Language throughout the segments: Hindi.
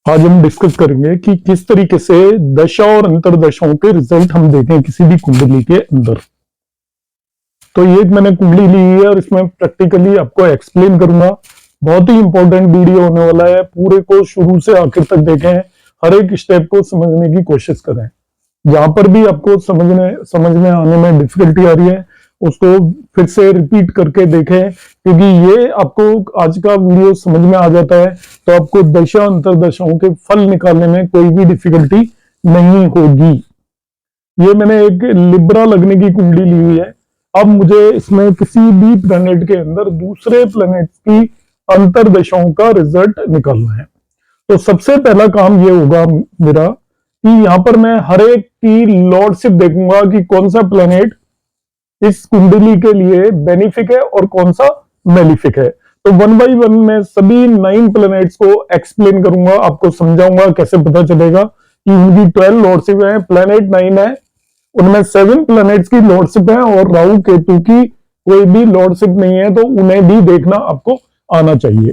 आज हम डिस्कस करेंगे कि किस तरीके से दशा और अंतरदशाओं के रिजल्ट हम देखें किसी भी कुंडली के अंदर। तो ये मैंने कुंडली ली है और इसमें प्रैक्टिकली आपको एक्सप्लेन करूंगा। बहुत ही इंपॉर्टेंट वीडियो होने वाला है, पूरे को शुरू से आखिर तक देखें, हर एक स्टेप को समझने की कोशिश करें। जहां पर भी आपको समझ में आने में डिफिकल्टी आ रही है उसको फिर से रिपीट करके देखें, क्योंकि ये आपको आज का वीडियो समझ में आ जाता है तो आपको दशा अंतरदशाओं के फल निकालने में कोई भी डिफिकल्टी नहीं होगी। ये मैंने एक लिब्रा लगने की कुंडली ली हुई है। अब मुझे इसमें किसी भी प्लेनेट के अंदर दूसरे प्लेनेट की अंतरदशाओं का रिजल्ट निकालना है। तो सबसे पहला काम ये होगा मेरा कि यहाँ पर मैं हर एक की लॉर्डशिप देखूंगा कि कौन सा प्लेनेट इस कुंडली के लिए बेनिफिक है और कौन सा मेलिफिक है। तो वन बाई वन मैं सभी 9 प्लैनेट्स को एक्सप्लेन करूंगा, आपको समझाऊंगा कैसे पता चलेगा कि उनकी 12 लॉर्डशिप है, प्लैनेट 9 है, उनमें 7 प्लैनेट्स की लॉर्डशिप है और राहु केतु की कोई भी लॉर्डशिप नहीं है, तो उन्हें भी देखना आपको आना चाहिए।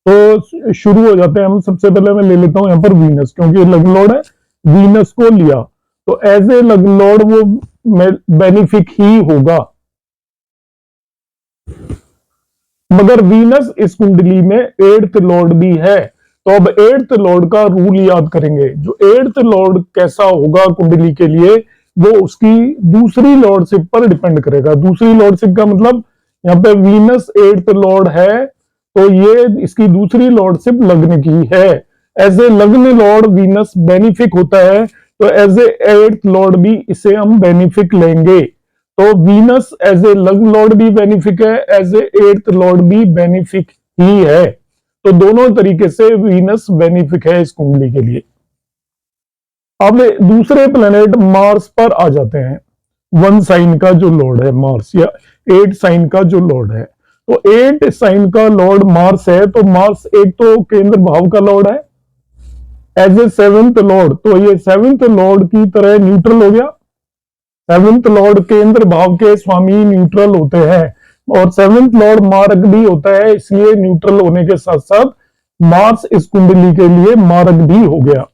तो शुरू हो जाते हैं हम। सबसे पहले मैं ले लेता हूं यहाँ पर वीनस, क्योंकि लग्न लॉर्ड है, वीनस को लिया तो एज ए लग्न लॉर्ड वो बेनिफिक ही होगा। मगर वीनस इस कुंडली में 8th लॉर्ड भी है। तो अब 8th लॉर्ड का रूल याद करेंगे। जो 8th लॉर्ड कैसा होगा कुंडली के लिए, वो उसकी दूसरी लॉर्डशिप पर डिपेंड करेगा। दूसरी लॉर्डशिप का मतलब यहाँ पे वीनस 8th लॉर्ड है तो ये इसकी दूसरी लॉर्डशिप लग्न की है। एज ए लग्न लॉर्ड वीनस बेनिफिक होता है, तो एज ए 8th लॉर्ड भी इसे हम बेनिफिक लेंगे। तो वीनस एज ए लग्न लॉर्ड भी बेनिफिक है, एज ए 8th लॉर्ड भी बेनिफिक ही है। तो दोनों तरीके से वीनस बेनिफिक है इस कुंडली के लिए। अब दूसरे प्लेनेट मार्स पर आ जाते हैं। 1 साइन का जो लॉर्ड है मार्स, या 8 साइन का जो लॉर्ड है, तो 8 साइन का लॉर्ड मार्स है। तो मार्स एक तो केंद्र भाव का लॉर्ड है एज ए 7th लॉर्ड, तो ये 7th लॉर्ड की तरह न्यूट्रल हो गया। 7th लॉर्ड केंद्र भाव के स्वामी न्यूट्रल होते हैं और 7th लॉर्ड मारक भी होता है, इसलिए न्यूट्रल होने के साथ साथ मार्स इस कुंडली के लिए मारक भी हो गया।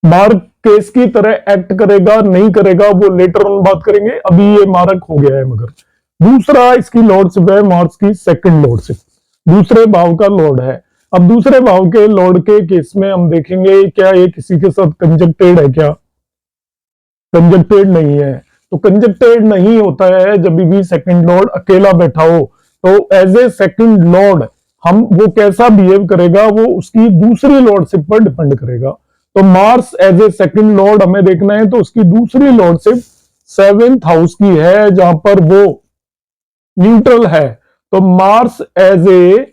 मारक केस की तरह एक्ट करेगा नहीं करेगा वो लेटर ऑन बात करेंगे, अभी ये मारक हो गया है। मगर दूसरा इसकी लॉर्डशिप है मार्स की 2nd लॉर्डशिप, दूसरे भाव का लॉर्ड है। अब दूसरे भाव के लॉर्ड के केस में हम देखेंगे क्या ये किसी के साथ कंजक्टेड है, क्या कंजक्टेड नहीं है। तो कंजक्टेड नहीं होता है जब भी 2nd लॉर्ड अकेला बैठा हो। तो एज ए 2nd लॉर्ड हम वो कैसा बिहेव करेगा वो उसकी दूसरी लॉर्डशिप पर डिपेंड करेगा। तो Mars as a 2nd Lord हमें देखना है, तो उसकी दूसरी लॉर्डशिप 7th हाउस की है जहां पर वो न्यूट्रल है। तो Mars as a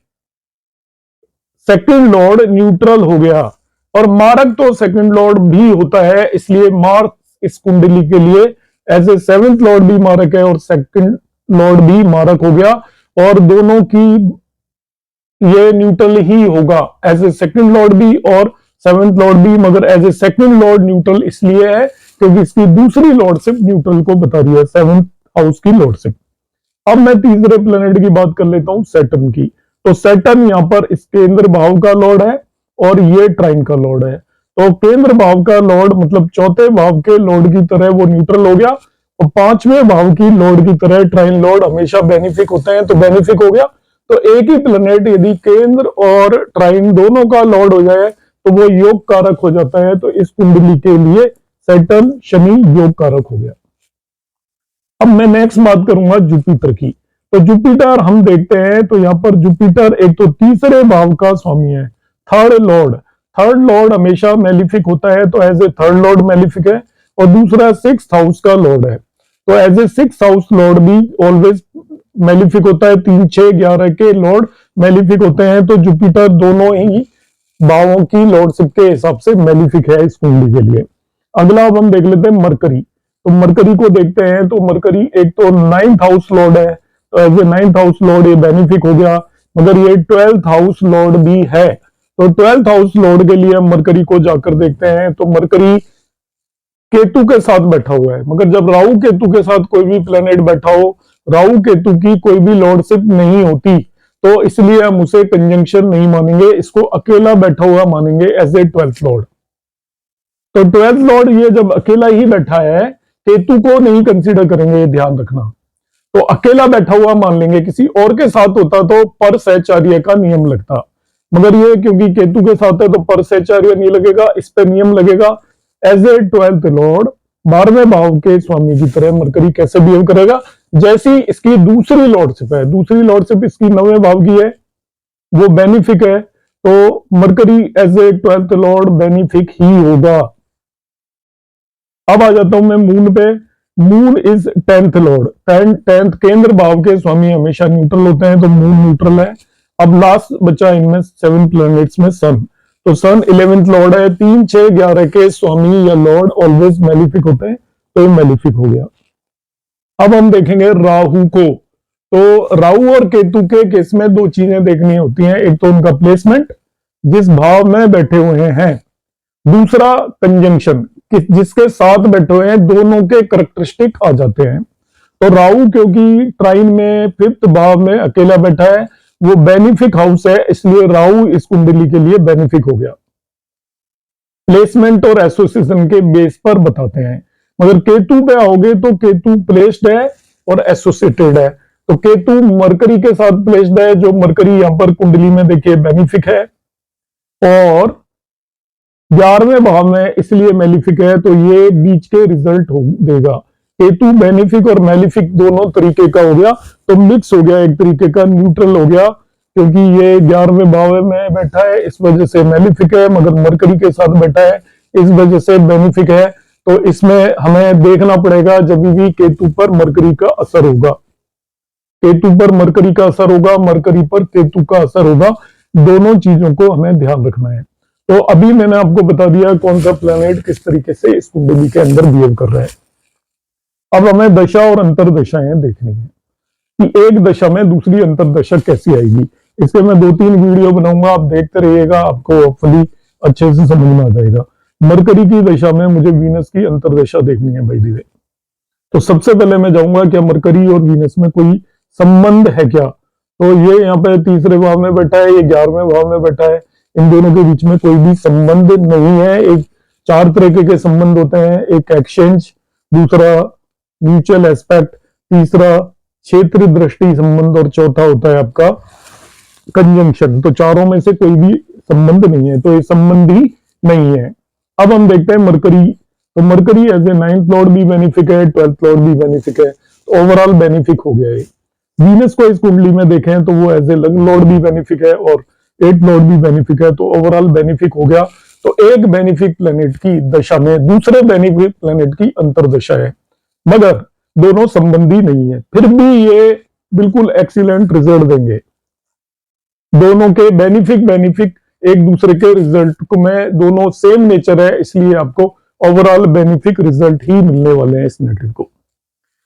2nd lord neutral हो गया और मारक तो 2nd लॉर्ड भी होता है, इसलिए मार्स इस कुंडली के लिए एज ए 7th लॉर्ड भी मारक है और 2nd लॉर्ड भी मारक हो गया, और दोनों की ये न्यूट्रल ही होगा, एज ए 2nd लॉर्ड भी और 7th लॉर्ड भी। मगर as a 2nd lord neutral इसलिए है क्योंकि इसकी दूसरी लॉर्डशिप न्यूट्रल को बता रही है, 7th हाउस की लॉर्डशिप। अब मैं तीसरे प्लेनेट की बात कर लेता हूं, सैटर्न की। तो सैटर्न यहाँ पर इस केंद्र भाव का लॉर्ड है और ये ट्राइन का लॉर्ड है। तो केंद्र भाव का लॉर्ड मतलब चौथे भाव के लॉर्ड की तरह वो न्यूट्रल हो गया, और 5वें भाव की लॉर्ड की तरह ट्राइन लॉर्ड हमेशा बेनिफिक होते हैं, तो बेनिफिक हो गया। तो एक ही प्लेनेट यदि केंद्र और ट्राइन दोनों का लॉर्ड हो जाए तो वो योग कारक हो जाता है। तो इस कुंडली के लिए सैटर्न शनि योग कारक हो गया। अब मैं नेक्स्ट बात करूंगा जुपिटर की। तो जुपिटर हम देखते हैं, तो यहाँ पर जुपिटर एक तो तीसरे भाव का स्वामी है, 3rd लॉर्ड। 3rd लॉर्ड हमेशा मेलिफिक होता है, तो एज ए 3rd लॉर्ड मेलिफिक है, और दूसरा 6th हाउस का लॉर्ड है। तो as a 6th house lord भी ऑलवेज मेलिफिक होता है, 3, 6, 11 के लॉर्ड मेलिफिक होते हैं। तो जुपिटर दोनों ही भावों की लॉर्डशिप के हिसाब से मेलिफिक है इस कुंडली के लिए। अगला अब हम देख लेते हैं मरकरी। तो मरकरी को देखते हैं, तो मरकरी एक तो 9th हाउस लॉर्ड है, तो as a 9th house lord ये बेनिफिक हो गया, मगर ये 12th हाउस लॉर्ड भी है। तो 12th हाउस लॉर्ड के लिए हम मरकरी को जाकर देखते हैं। तो मरकरी केतु के साथ बैठा हुआ है, मगर जब राहु केतु के साथ कोई भी प्लेनेट बैठा हो, राहु केतु की कोई भी लॉर्डशिप नहीं होती। तो इसलिए हम उसे कंजंक्शन नहीं मानेंगे, इसको अकेला बैठा हुआ मानेंगे एज ए 12th लॉर्ड। तो 12th लॉर्ड ये जब अकेला ही बैठा है, केतु को नहीं कंसीडर करेंगे, ये ध्यान रखना। तो अकेला बैठा हुआ मान लेंगे, किसी और के साथ होता तो पर सहचार्य का नियम लगता, मगर ये क्योंकि केतु के साथ है तो पर सहचार्य नहीं लगेगा, इस पे नियम लगेगा। एज ए 12th लॉर्ड 12वें भाव के स्वामी की तरह मरकरी कैसे बिहेव करेगा, जैसी इसकी दूसरी लॉर्डशिप है, दूसरी लॉर्डशिप इसकी 9वें भाव की है, वो बेनिफिक है, तो Mercury as a 12th lord benefic ही होगा। अब आ जाता हूं मैं मून पे। Moon is 10th Lord, 10th केंद्र भाव के स्वामी हमेशा न्यूट्रल होते हैं, तो मून न्यूट्रल है। अब लास्ट बचा इनमें 7 प्लैनेट्स में सन, तो सन 11th लॉर्ड है। 3, 6, 11 के स्वामी या लॉर्ड ऑलवेज मैलिफिक होते हैं, तो ये मैलिफिक हो गया। अब हम देखेंगे राहु को। तो राहु और केतु के केस में दो चीजें देखनी होती हैं, एक तो उनका प्लेसमेंट, जिस भाव में बैठे हुए हैं, दूसरा कंजंक्शन, जिसके साथ बैठे हुए हैं, दोनों के करैक्टरिस्टिक आ जाते हैं। तो राहु क्योंकि ट्राइन में 5th भाव में अकेला बैठा है, वो बेनिफिक हाउस है, इसलिए राहु इस कुंडली के लिए बेनिफिक हो गया। प्लेसमेंट और एसोसिएशन के बेस पर बताते हैं, मगर केतु पे आओगे तो केतु प्लेस्ड है और एसोसिएटेड है। तो केतु मरकरी के साथ प्लेस्ड है, जो मरकरी यहां पर कुंडली में देखिए बेनिफिक है, और 11वें भाव में इसलिए मैलिफिक है, तो ये बीच के रिजल्ट देगा। केतु बेनिफिक और मैलिफिक दोनों तरीके का हो गया, तो मिक्स हो गया, एक तरीके का न्यूट्रल हो गया, क्योंकि ये 11वें भाव में बैठा है इस वजह से मैलिफिक है, मगर मरकरी के साथ बैठा है इस वजह से बेनिफिक है। तो इसमें हमें देखना पड़ेगा जब भी केतु पर मरकरी का असर होगा, केतु पर मरकरी का असर होगा, मरकरी पर केतु का असर होगा, दोनों चीजों को हमें ध्यान रखना है। तो अभी मैंने आपको बता दिया कौन सा प्लैनेट किस तरीके से इस कुंडली के अंदर बिहेव कर रहा है। अब हमें दशा और अंतरदशाएं देखनी है कि एक दशा में दूसरी अंतरदशा कैसी आएगी। इसके मैं 2-3 वीडियो बनाऊंगा, आप देखते रहिएगा, आपको होपफुली अच्छे से समझ में आ जाएगा। मरकरी की दशा में मुझे वीनस की अंतरदशा देखनी है बाय द वे। तो सबसे पहले मैं जाऊंगा क्या मरकरी और वीनस में कोई संबंध है क्या। तो ये यहाँ पे 3रे भाव में बैठा है, ये 11वें भाव में बैठा है, इन दोनों के बीच में कोई भी संबंध नहीं है। एक 4 तरीके के संबंध होते हैं, एक एक्सचेंज, दूसरा म्यूचुअल एस्पेक्ट, तीसरा क्षेत्र दृष्टि संबंध, और चौथा होता है आपका कंजंक्शन। तो चारों में से कोई भी संबंध नहीं है, तो ये संबंध ही नहीं है। अब हम देखते हैं मरकरी। तो Mercury as a 9th lord भी बेनिफिक है, 12th लॉर्ड भी बेनिफिक है, तो ओवरऑल बेनिफिक हो गया है। वीनस को इस कुंडली में देखें तो वो एज ए लॉर्ड भी बेनिफिक है और 8th लॉर्ड भी बेनिफिक है, तो ओवरऑल बेनिफिक हो गया। तो एक बेनिफिक प्लेनेट की दशा में दूसरे बेनिफिक प्लेनेट की अंतरदशा है, मगर दोनों संबंधी नहीं है, फिर भी ये बिल्कुल एक्सीलेंट रिजल्ट देंगे। दोनों के बेनिफिक एक दूसरे के रिजल्ट को में दोनों सेम नेचर है, इसलिए आपको ओवरऑल बेनिफिक रिजल्ट ही मिलने वाले हैं इस नेटिव को।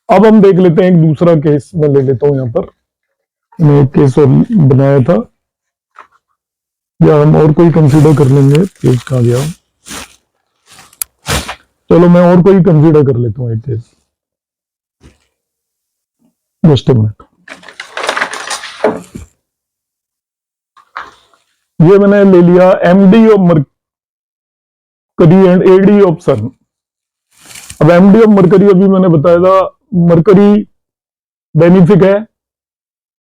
अब हम देख लेते हैं एक दूसरा केस मैं ले लेता हूं। यहां पर मैं एक केस और बनाया था, या हम और कोई कंसीडर कर लेंगे। केस कहां गया, चलो मैं और कोई कंसीडर कर लेता हूं एक केस, जस्ट अ मिनट। ये मैंने ले लिया MD of Mercury and AD of Sun. अब एमडी ऑफ मरकरी अभी मैंने बताया था, मरकरी बेनिफिक है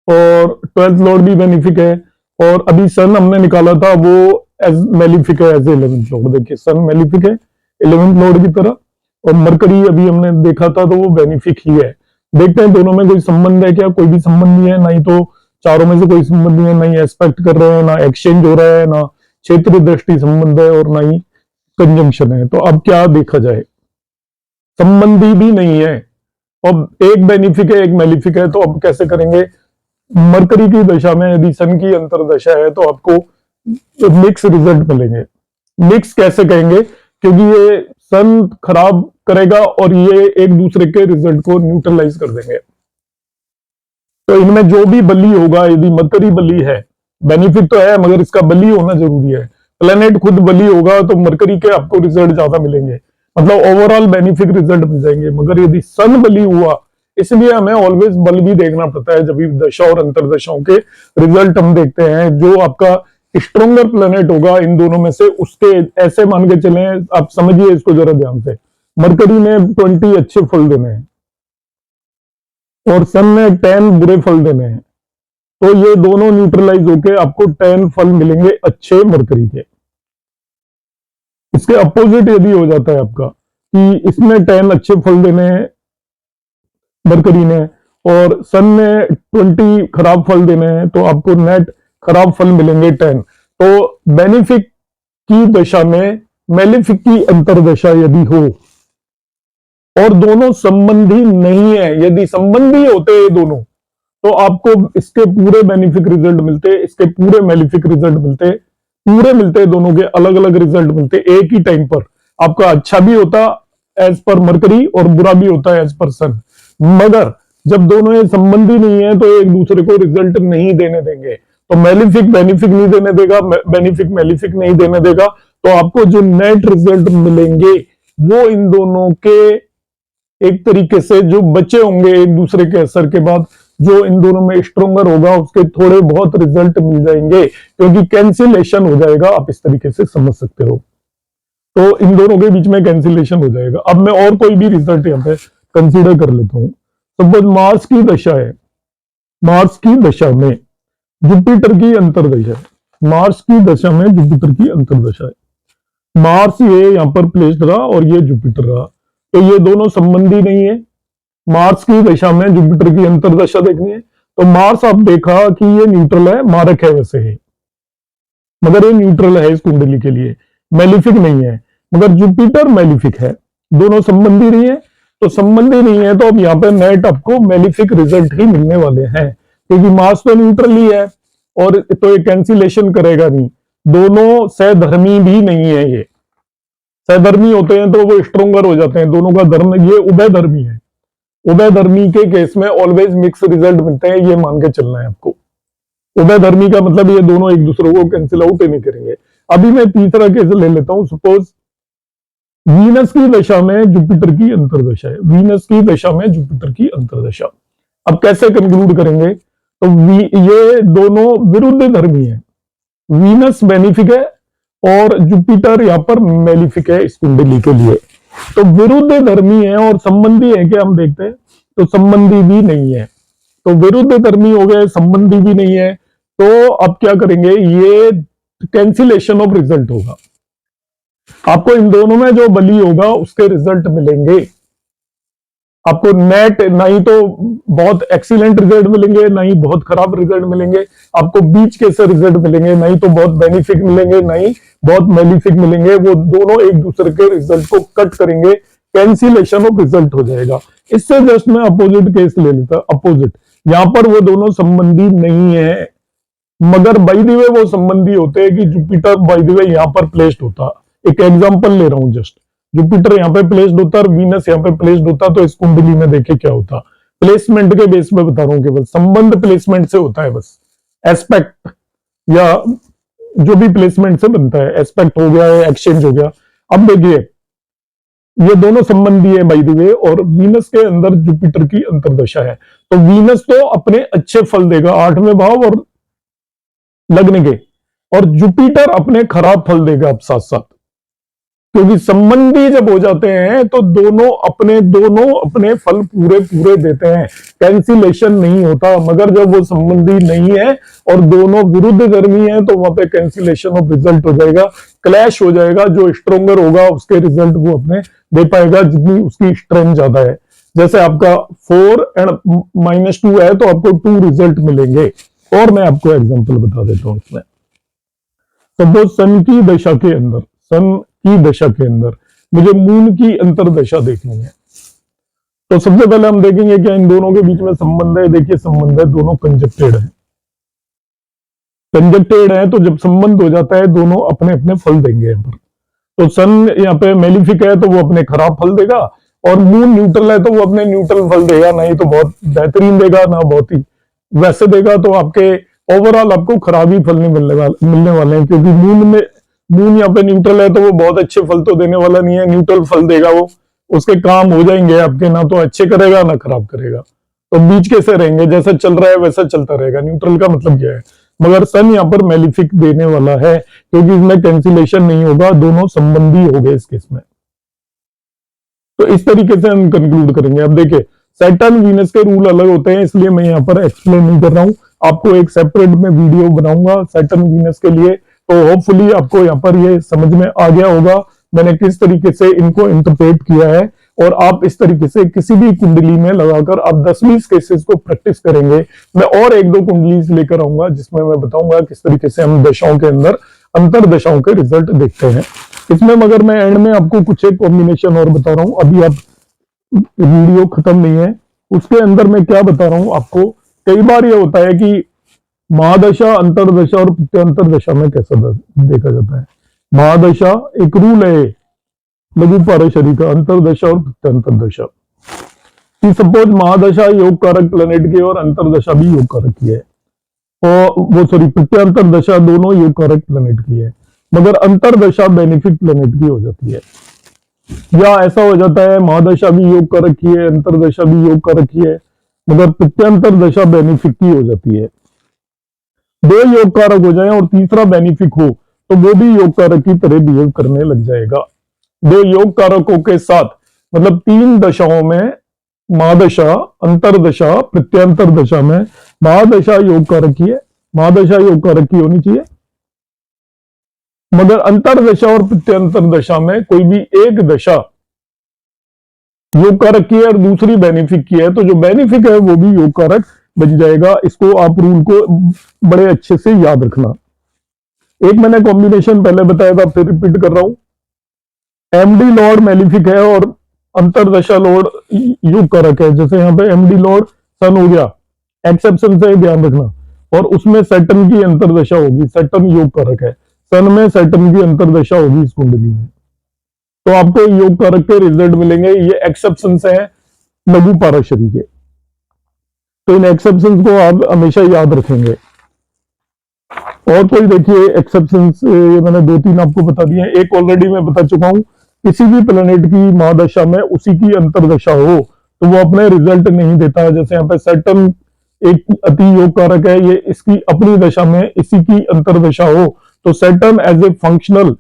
और 12th लॉर्ड भी बेनिफिक है, और अभी सन हमने निकाला था वो एज मेलिफिक है, एज 11th लॉर्ड। देखिए सन मेलिफिक है 11th लॉर्ड की तरह, और मरकरी अभी हमने देखा था तो वो बेनिफिक ही है। देखते हैं दोनों में कोई संबंध है क्या, कोई भी संबंध नहीं है, ना ही तो चारों में से कोई संबंध नहीं है, ना ही एस्पेक्ट कर रहे हैं, ना एक्सचेंज हो रहा है, ना क्षेत्र दृष्टि संबंध है, और ना ही कंजंक्शन है। तो अब क्या देखा जाए, संबंधी भी नहीं है, अब एक बेनिफिक है एक मेलिफिक है, तो अब कैसे करेंगे। मरकरी की दशा में यदि सन की अंतरदशा है तो आपको मिक्स रिजल्ट मिलेंगे। मिक्स कैसे कहेंगे, क्योंकि ये सन खराब करेगा और ये एक दूसरे के रिजल्ट को न्यूट्रलाइज कर देंगे। तो इनमें जो भी बली होगा, यदि मरकरी बली है, बेनिफिट तो है मगर इसका बली होना जरूरी है। प्लेनेट खुद बली होगा तो मरकरी के आपको रिजल्ट ज्यादा मिलेंगे, मतलब ओवरऑल बेनिफिक रिजल्ट मिल जाएंगे। मगर यदि सन बली हुआ इसलिए हमें ऑलवेज बल भी देखना पड़ता है जब भी दशा और अंतरदशाओं के रिजल्ट हम देखते हैं। जो आपका स्ट्रोंगर प्लेनेट होगा इन दोनों में से, उसके ऐसे मान के चले, आप समझिए इसको जरा ध्यान से। मरकरी ने 20 अच्छे फल देने हैं और सन ने 10 बुरे फल देने हैं, तो ये दोनों न्यूट्रलाइज होके आपको 10 फल मिलेंगे अच्छे मरकरी के। इसके अपोजिट यदि हो जाता है आपका कि इसने 10 अच्छे फल देने हैं मरकरी ने और सन ने 20 खराब फल देने हैं, तो आपको नेट खराब फल मिलेंगे 10। तो बेनिफिक की दशा में मेलिफिक की अंतरदशा यदि हो और दोनों संबंधी नहीं है, यदि संबंधी होते हैं दोनों, तो आपको इसके पूरे बेनिफिक रिजल्ट मिलते, इसके पूरे मेलिफिक रिजल्ट मिलते, पूरे मिलते, दोनों के अलग अलग रिजल्ट मिलते एक ही टाइम पर। आपका अच्छा भी होता एज पर मरकरी और बुरा भी होता है एज पर सन। मगर जब दोनों ये संबंधी नहीं है तो एक दूसरे को रिजल्ट नहीं देने देंगे। तो मेलिफिक बेनिफिक नहीं देने देगा, बेनिफिक मेलिफिक नहीं देने देगा, तो आपको जो नेट रिजल्ट मिलेंगे वो इन दोनों के एक तरीके से जो बचे होंगे एक दूसरे के असर के बाद, जो इन दोनों में स्ट्रोंगर होगा उसके थोड़े बहुत रिजल्ट मिल जाएंगे, क्योंकि कैंसिलेशन हो जाएगा। आप इस तरीके से समझ सकते हो, तो इन दोनों के बीच में कैंसिलेशन हो जाएगा। अब मैं और कोई भी रिजल्ट यहां पे कंसीडर कर लेता हूं। सपोज मार्स की दशा है, मार्स की दशा में जुपिटर की अंतरदशा है, मार्स की दशा में जुपिटर की अंतरदशा है। मार्स ये यहां पर प्लेस्ड रहा और ये जुपिटर रहा, तो ये दोनों संबंधी नहीं है। मार्स की दशा में जुपिटर की अंतरदशा देखनी है, तो मार्स आप देखा कि ये न्यूट्रल है, मारक है वैसे है, मगर ये न्यूट्रल है इस कुंडली के लिए, मेलिफिक नहीं है। मगर जुपिटर मेलिफिक है, दोनों संबंधी नहीं है, तो संबंधी नहीं है तो अब यहाँ पे नेट आपको मेलिफिक रिजल्ट ही मिलने वाले हैं, क्योंकि मार्स तो न्यूट्रल ही है और तो ये कैंसिलेशन करेगा नहीं। दोनों सहधर्मी भी नहीं है, ये सहधर्मी होते हैं तो वो स्ट्रोंगर हो जाते हैं, दोनों का धर्म, ये उभयधर्मी है। उभयधर्मी के केस में ऑलवेज मिक्स रिजल्ट मिलते हैं, ये मान के चलना है आपको। उभयधर्मी का मतलब ये दोनों एक दूसरे को कैंसिल आउट ही नहीं करेंगे। अभी मैं तीसरा केस ले लेता हूं। सपोज वीनस की दशा में जुपिटर की अंतरदशा है, वीनस की दशा में जुपिटर की अंतरदशा। अब कैसे कंक्लूड करेंगे, तो ये दोनों विरुद्ध धर्मी है, वीनस बेनिफिक है और जुपिटर यहां पर मेलिफिक है इस कुंडली के लिए। तो विरुद्ध धर्मी है और संबंधी है क्या, हम देखते हैं, तो संबंधी भी नहीं है। तो विरुद्ध धर्मी हो गए, संबंधी भी नहीं है, तो अब क्या करेंगे, ये कैंसिलेशन ऑफ रिजल्ट होगा। आपको इन दोनों में जो बली होगा उसके रिजल्ट मिलेंगे। आपको नेट ना ही तो बहुत एक्सीलेंट रिजल्ट मिलेंगे, ना ही बहुत खराब रिजल्ट मिलेंगे, आपको बीच के से रिजल्ट मिलेंगे, ना ही तो बहुत बेनिफिक मिलेंगे, ना ही बहुत मेलिफिक मिलेंगे। वो दोनों एक दूसरे के रिजल्ट को कट करेंगे, कैंसिलेशन ऑफ रिजल्ट हो जाएगा। इससे जस्ट मैं अपोजिट केस ले लेता, अपोजिट, यहां पर वो दोनों संबंधी नहीं है, मगर बाय द वे वो संबंधी होते हैं कि जुपिटर बाय द वे यहां पर प्लेस्ड होता। एक एग्जांपल ले रहा हूं जस्ट, जुपिटर यहां पे प्लेस्ड होता और वीनस यहां पे प्लेस्ड होता, तो इस कुंडली में देखिए क्या होता। प्लेसमेंट के बेस पे बता रहा हूं, केवल संबंध प्लेसमेंट से होता है, बस एस्पेक्ट या जो भी प्लेसमेंट से बनता है, एस्पेक्ट हो गया, एक्सचेंज हो गया। अब देखिए ये दोनों संबंधी है बाय द वे, और वीनस के अंदर जुपिटर की अंतरदशा है, तो वीनस तो अपने अच्छे फल देगा 8वें भाव और लग्न के, और जुपिटर अपने खराब फल देगा अब साथ साथ, क्योंकि संबंधी जब हो जाते हैं तो दोनों अपने फल पूरे पूरे देते हैं, कैंसिलेशन नहीं होता। मगर जब वो संबंधी नहीं है और दोनों विरुद्ध धर्मी है, तो वहां पे कैंसिलेशन ऑफ रिजल्ट हो जाएगा, क्लैश हो जाएगा। जो स्ट्रोंगर होगा उसके रिजल्ट वो अपने दे पाएगा, जितनी उसकी स्ट्रेंथ ज्यादा है। जैसे आपका 4 एंड -2 है तो आपको 2 रिजल्ट मिलेंगे। और मैं आपको एग्जाम्पल बता देता हूं इसमें। सपोज सन की दशा के अंदर, सन की दशा के अंदर मुझे मून की अंतरदशा देखनी है, तो सबसे पहले हम देखेंगे क्या इन दोनों के बीच में संबंध है। देखिए संबंध है, दोनों कंजक्टेड है, कंजक्टेड है, तो जब संबंध हो जाता है दोनों अपने अपने फल देंगे यहाँ पर। तो सन यहाँ पे मेलिफिक है तो वो अपने खराब फल देगा, और मून न्यूट्रल है तो वो अपने न्यूट्रल फल देगा, नहीं तो बहुत बेहतरीन देगा, ना बहुत ही वैसे देगा। तो आपके ओवरऑल आपको खराब ही फल नहीं मिलने वाले हैं, क्योंकि मून यहाँ पे न्यूट्रल है तो वो बहुत अच्छे फल तो देने वाला नहीं है, न्यूट्रल फल देगा वो। उसके काम हो जाएंगे आपके, ना तो अच्छे करेगा ना खराब करेगा। तो बीच कैसे रहेंगे, जैसा चल रहा है वैसा चलता रहेगा। न्यूट्रल का मतलब क्या है, मगर सन यहाँ पर मेलिफिक देने वाला है, क्योंकि इसमें कैंसिलेशन नहीं होगा, दोनों संबंधी हो गए इस केस में। तो इस तरीके से हम कंक्लूड करेंगे। अब देखिए सैटर्न वीनस के रूल अलग होते हैं, इसलिए मैं यहाँ पर एक्सप्लेन नहीं कर रहा हूँ, आपको एक सेपरेट में वीडियो बनाऊंगा सैटर्न वीनस के लिए। तो होपफुली आपको यहाँ पर ये समझ में आ गया होगा मैंने किस तरीके से इनको इंटरप्रेट किया है, और आप इस तरीके से किसी भी कुंडली में लगाकर आप 10-20 केसेस को प्रैक्टिस करेंगे। मैं और 1-2 कुंडली लेकर आऊंगा जिसमें मैं बताऊंगा किस तरीके से हम दशाओं के अंदर अंतर दशाओं के रिजल्ट देखते हैं इसमें। मगर मैं एंड में आपको कुछ एक कॉम्बिनेशन और बता रहा हूं, अभी आप वीडियो खत्म नहीं है, उसके अंदर मैं क्या बता रहा हूं आपको। कई बार ये होता है कि महादशा, अंतरदशा और प्रत्यंतर दशा में कैसा देखा जाता है। महादशा एक रूल है लघु पारशरी का, अंतरदशा और प्रत्यंतर दशा कि सपोज महादशा योग कारक प्लेनेट की और अंतरदशा भी योग कारक की है, और वो सॉरी प्रत्यंतर दशा दोनों योग कारक प्लेनेट की है, मगर अंतरदशा बेनिफिक प्लेनेट की हो जाती है। या ऐसा हो जाता है महादशा भी योग कारक की है, अंतरदशा भी योग कारक की है, मगर प्रत्यंतर दशा बेनिफिक की हो जाती है। 2 योग कारक हो जाए और तीसरा बेनिफिक हो तो वो भी योग कारक की तरह बिहेव करने लग जाएगा। 2 योग कारकों के साथ मतलब 3 दशाओं में महादशा, अंतरदशा, प्रत्यंतर दशा में महादशा योग कारक की है, महादशा योग कारक की होनी चाहिए, मगर अंतरदशा और प्रत्यंतर दशा में कोई भी एक दशा योग कारक की है और दूसरी बेनिफिक की है, तो जो बेनिफिक है वो भी योग कारक बन जाएगा। इसको आप रूल को बड़े अच्छे से याद रखना। एक मैंने कॉम्बिनेशन पहले बताया था, फिर रिपीट कर रहा हूं। एमडी लॉर्ड मेलिफिक है और अंतरदशा लॉर्ड योग कारक है। जैसे यहाँ पे एमडी लॉर्ड सन हो गया, एक्सेप्शन से ध्यान रखना, और उसमें सैटर्न की अंतरदशा होगी, सैटर्न योग कारक है, सन में सैटर्न की अंतरदशा होगी इस कुंडली में, तो आपको योग कारक के रिजल्ट मिलेंगे। ये एक्सेप्शन है लघु पारशरी के, तो इन एक्सेप्शन को आप हमेशा याद रखेंगे। और कोई देखिए एक्सेप्शन ये मैंने 2-3 आपको बता दिए, एक ऑलरेडी मैं बता चुका हूं, किसी भी प्लेनेट की महादशा में उसी की अंतरदशा हो तो वो अपने रिजल्ट नहीं देता। जैसे यहाँ पे सैटर्न एक अति योग कारक है, ये इसकी अपनी दशा में इसी की अंतरदशा हो तो Saturn as a functional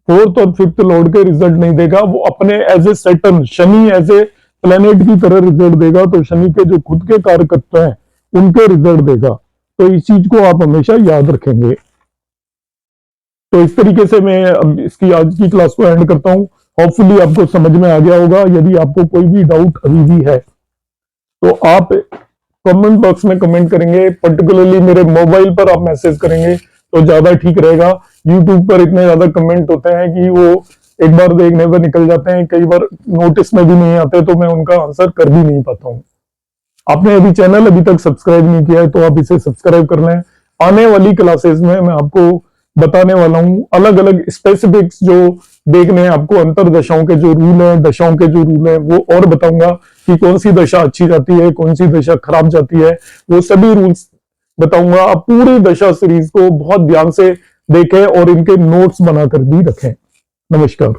4th और 5th लॉर्ड के रिजल्ट नहीं देगा, वो अपने as a Saturn, Shani as a planet की तरह रिजल्ट देगा, तो शनि के जो खुद के कारकत्व हैं उनके रिजल्ट देगा। तो इस चीज को आप हमेशा याद रखेंगे। तो इस तरीके से मैं अब इसकी आज की क्लास को एंड करता हूं। होपफुली आपको समझ में आ गया होगा। यदि आपको कोई भी डाउट अभी भी है तो आप कमेंट बॉक्स में कमेंट करेंगे, पर्टिकुलरली मेरे मोबाइल पर आप मैसेज करेंगे तो ज्यादा ठीक रहेगा। यूट्यूब पर इतने ज्यादा कमेंट होते हैं कि वो एक बार देखने पर निकल जाते हैं, कई बार नोटिस में भी नहीं आते, तो मैं उनका आंसर कर भी नहीं पाता हूँ। आपने अभी चैनल अभी तक सब्सक्राइब नहीं किया है तो आप इसे सब्सक्राइब कर लें। आने वाली क्लासेस में मैं आपको बताने वाला हूं अलग अलग स्पेसिफिक्स जो देखने हैं आपको, अंतर दशाओं के जो रूल है, दशाओं के जो रूल है वो और बताऊंगा कि कौन सी दशा अच्छी जाती है, कौन सी दशा खराब जाती है, वो सभी रूल्स बताऊंगा। आप पूरी दशा सीरीज को बहुत ध्यान से देखें और इनके नोट्स बनाकर भी रखें। नमस्कार।